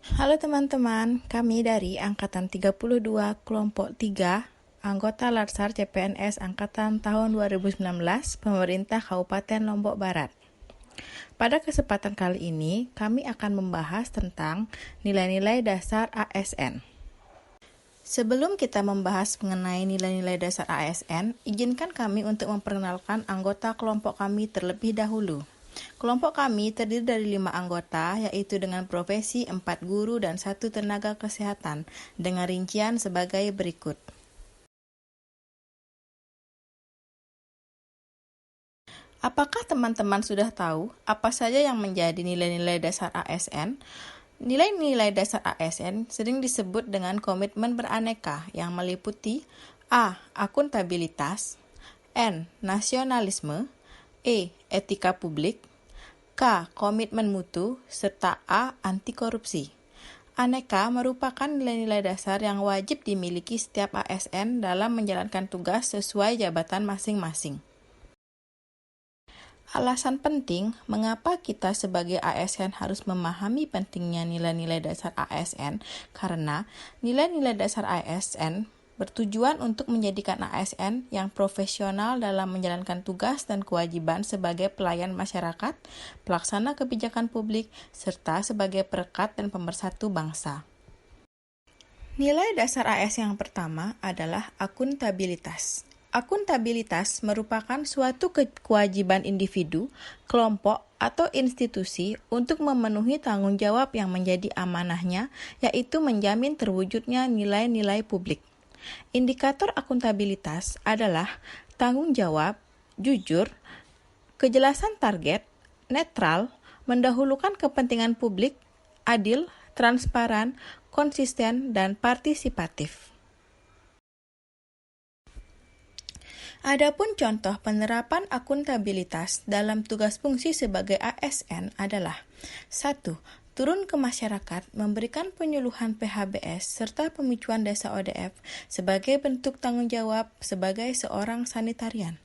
Halo teman-teman, kami dari Angkatan 32 Kelompok 3, anggota Latsar CPNS Angkatan tahun 2019, Pemerintah Kabupaten Lombok Barat. Pada kesempatan kali ini, kami akan membahas tentang nilai-nilai dasar ASN. Sebelum kita membahas mengenai nilai-nilai dasar ASN, izinkan kami untuk memperkenalkan anggota kelompok kami terlebih dahulu. Kelompok kami terdiri dari 5 anggota, yaitu dengan profesi 4 guru dan 1 tenaga kesehatan, dengan rincian sebagai berikut. Apakah teman-teman sudah tahu apa saja yang menjadi nilai-nilai dasar ASN? Nilai-nilai dasar ASN sering disebut dengan komitmen beraneka yang meliputi A. Akuntabilitas, N. Nasionalisme, E. Etika publik, K. Komitmen mutu, serta A. Anti korupsi. Aneka merupakan nilai-nilai dasar yang wajib dimiliki setiap ASN dalam menjalankan tugas sesuai jabatan masing-masing. Alasan penting mengapa kita sebagai ASN harus memahami pentingnya nilai-nilai dasar ASN karena nilai-nilai dasar ASN bertujuan untuk menjadikan ASN yang profesional dalam menjalankan tugas dan kewajiban sebagai pelayan masyarakat, pelaksana kebijakan publik, serta sebagai perekat dan pemersatu bangsa. Nilai dasar ASN yang pertama adalah akuntabilitas. Akuntabilitas merupakan suatu kewajiban individu, kelompok, atau institusi untuk memenuhi tanggung jawab yang menjadi amanahnya, yaitu menjamin terwujudnya nilai-nilai publik. Indikator akuntabilitas adalah tanggung jawab, jujur, kejelasan target, netral, mendahulukan kepentingan publik, adil, transparan, konsisten, dan partisipatif. Adapun contoh penerapan akuntabilitas dalam tugas fungsi sebagai ASN adalah 1. Turun ke masyarakat memberikan penyuluhan PHBS serta pemicuan desa ODF sebagai bentuk tanggung jawab sebagai seorang sanitarian.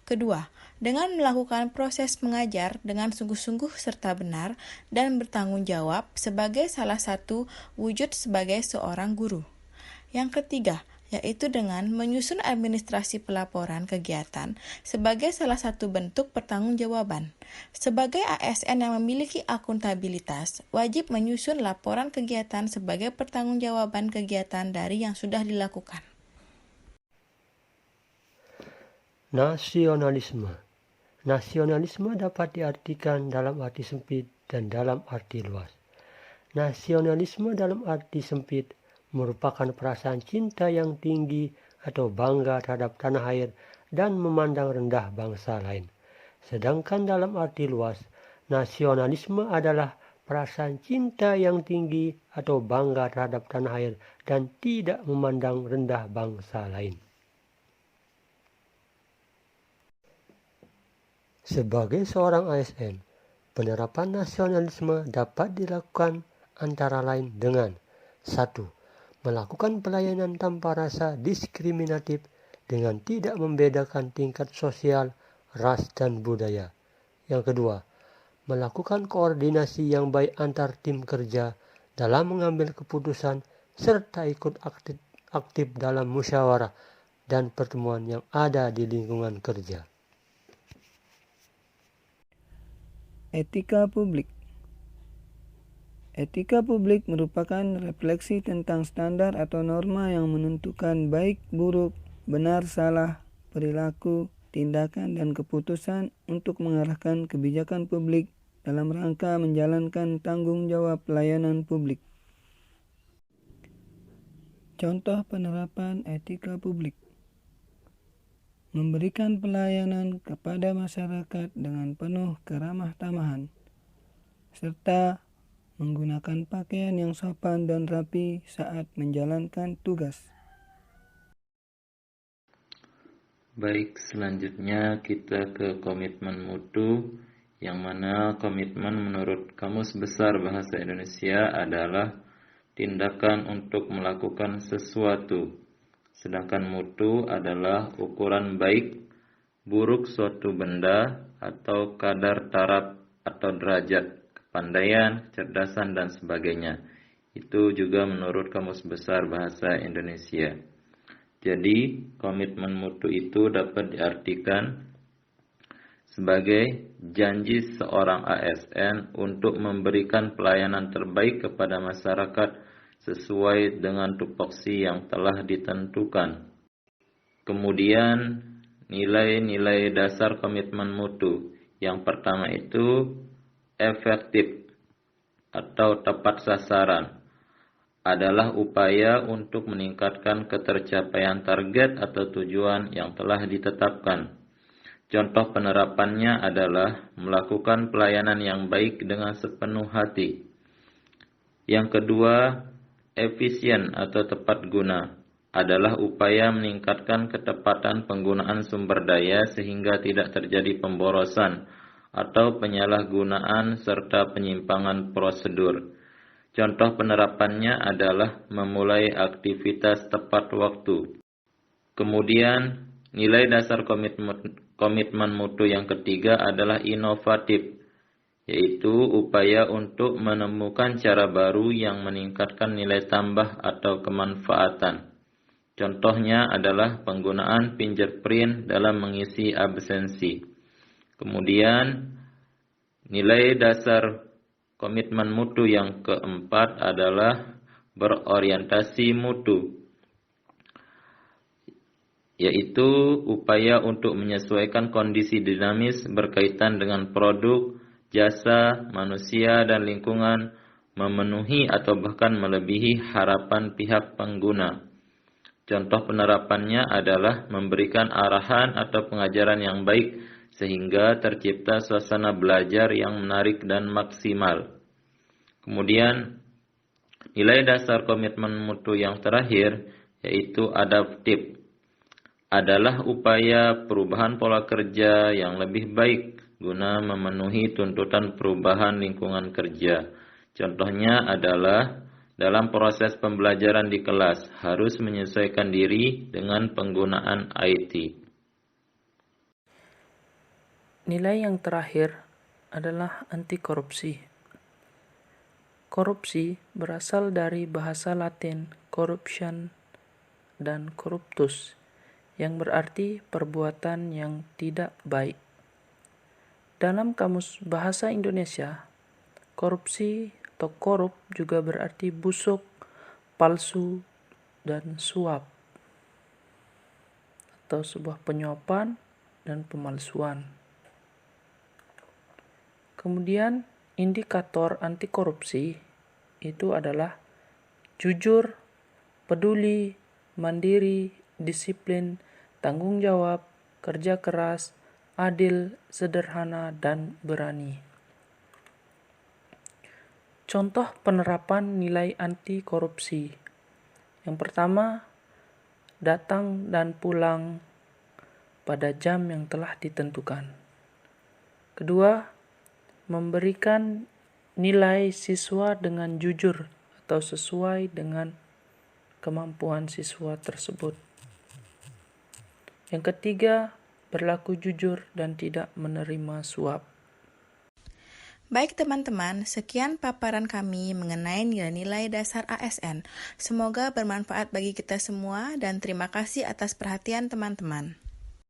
Kedua, dengan melakukan proses mengajar dengan sungguh-sungguh serta benar dan bertanggung jawab sebagai salah satu wujud sebagai seorang guru. Yang ketiga, yaitu dengan menyusun administrasi pelaporan kegiatan sebagai salah satu bentuk pertanggungjawaban. Sebagai ASN yang memiliki akuntabilitas, wajib menyusun laporan kegiatan sebagai pertanggungjawaban kegiatan dari yang sudah dilakukan. Nasionalisme. Nasionalisme dapat diartikan dalam arti sempit dan dalam arti luas. Nasionalisme dalam arti sempit merupakan perasaan cinta yang tinggi atau bangga terhadap tanah air dan memandang rendah bangsa lain. Sedangkan dalam arti luas, nasionalisme adalah perasaan cinta yang tinggi atau bangga terhadap tanah air dan tidak memandang rendah bangsa lain. Sebagai seorang ASN, penerapan nasionalisme dapat dilakukan antara lain dengan 1. Melakukan pelayanan tanpa rasa diskriminatif dengan tidak membedakan tingkat sosial, ras, dan budaya. Yang kedua, melakukan koordinasi yang baik antar tim kerja dalam mengambil keputusan serta ikut aktif dalam musyawarah dan pertemuan yang ada di lingkungan kerja. Etika publik. Etika publik merupakan refleksi tentang standar atau norma yang menentukan baik, buruk, benar, salah, perilaku, tindakan, dan keputusan untuk mengarahkan kebijakan publik dalam rangka menjalankan tanggung jawab pelayanan publik. Contoh penerapan etika publik: memberikan pelayanan kepada masyarakat dengan penuh keramah tamahan, serta menggunakan pakaian yang sopan dan rapi saat menjalankan tugas. Baik, selanjutnya kita ke komitmen mutu, yang mana komitmen menurut Kamus Besar Bahasa Indonesia adalah tindakan untuk melakukan sesuatu. Sedangkan mutu adalah ukuran baik, buruk suatu benda atau kadar taraf atau derajat, kepandaian, kecerdasan, dan sebagainya. Itu juga menurut Kamus Besar Bahasa Indonesia. Jadi, komitmen mutu itu dapat diartikan sebagai janji seorang ASN untuk memberikan pelayanan terbaik kepada masyarakat sesuai dengan tupoksi yang telah ditentukan. Kemudian, nilai-nilai dasar komitmen mutu. Yang pertama itu efektif atau tepat sasaran. Adalah upaya untuk meningkatkan ketercapaian target atau tujuan yang telah ditetapkan. Contoh penerapannya adalah melakukan pelayanan yang baik dengan sepenuh hati. Yang kedua, efisien atau tepat guna. Adalah upaya meningkatkan ketepatan penggunaan sumber daya sehingga tidak terjadi pemborosan atau penyalahgunaan serta penyimpangan prosedur. Contoh penerapannya adalah memulai aktivitas tepat waktu. Kemudian, nilai dasar komitmen mutu yang ketiga adalah inovatif, yaitu upaya untuk menemukan cara baru yang meningkatkan nilai tambah atau kemanfaatan. Contohnya adalah penggunaan fingerprint dalam mengisi absensi. Kemudian, nilai dasar komitmen mutu yang keempat adalah berorientasi mutu, yaitu upaya untuk menyesuaikan kondisi dinamis berkaitan dengan produk, jasa, manusia, dan lingkungan, memenuhi atau bahkan melebihi harapan pihak pengguna. Contoh penerapannya adalah memberikan arahan atau pengajaran yang baik sehingga tercipta suasana belajar yang menarik dan maksimal. Kemudian, nilai dasar komitmen mutu yang terakhir, yaitu adaptif, adalah upaya perubahan pola kerja yang lebih baik guna memenuhi tuntutan perubahan lingkungan kerja. Contohnya adalah dalam proses pembelajaran di kelas harus menyesuaikan diri dengan penggunaan IT. Nilai yang terakhir adalah anti korupsi. Korupsi berasal dari bahasa Latin corruption dan corruptus, yang berarti perbuatan yang tidak baik. Dalam Kamus Bahasa Indonesia, korupsi atau korup juga berarti busuk, palsu, dan suap, atau sebuah penyuapan dan pemalsuan. Kemudian, indikator anti korupsi itu adalah jujur, peduli, mandiri, disiplin, tanggung jawab, kerja keras, adil, sederhana, dan berani. Contoh penerapan nilai anti korupsi. Yang pertama, datang dan pulang pada jam yang telah ditentukan. Kedua, memberikan nilai siswa dengan jujur atau sesuai dengan kemampuan siswa tersebut. Yang ketiga, berlaku jujur dan tidak menerima suap. Baik teman-teman, sekian paparan kami mengenai nilai-nilai dasar ASN. Semoga bermanfaat bagi kita semua dan terima kasih atas perhatian teman-teman.